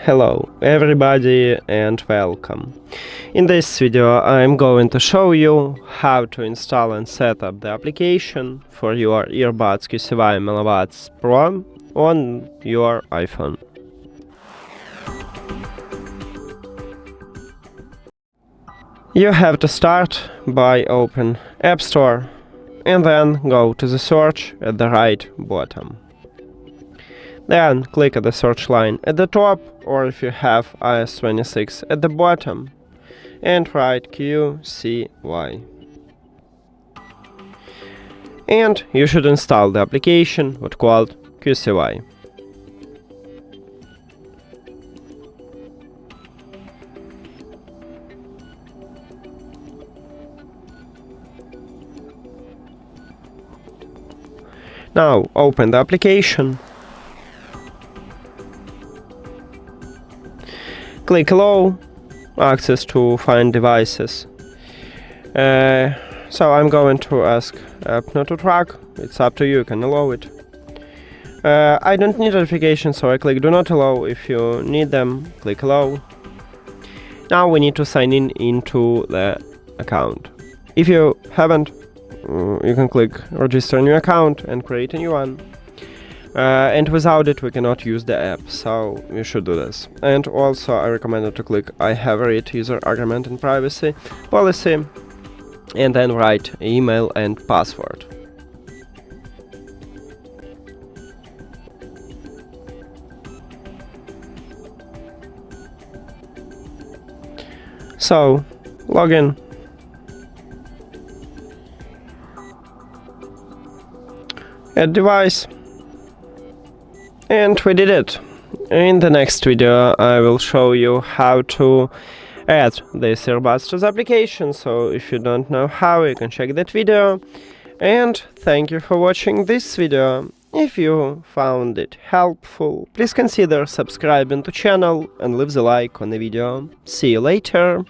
Hello everybody and welcome. In this video I'm going to show you how to install and set up the application for your earbuds QCY MeloBuds Pro on your iPhone. You have to start by open App Store and then go to the search at the right bottom. Then click at the search line at the top, or if you have iOS 26 at the bottom, and write QCY. And you should install the application what's called QCY. Now open the application. Click Allow, access to find devices. So I'm going to ask app not to track. It's up to you, you can allow it. I don't need notifications, so I click do not allow. If you need them, click allow. Now we need to sign in into the account. If you haven't, you can click register a new account and create a new one. And without it we cannot use the app, so you should do this. And also I recommend you to click I have read user agreement and privacy policy, and then write email and password. So log in. Add device. And we did it. In the next video I will show you how to add these earbuds to the application, so if you don't know how, you can check that video. And thank you for watching this video. If you found it helpful, please consider subscribing to channel and leave the like on the video. See you later!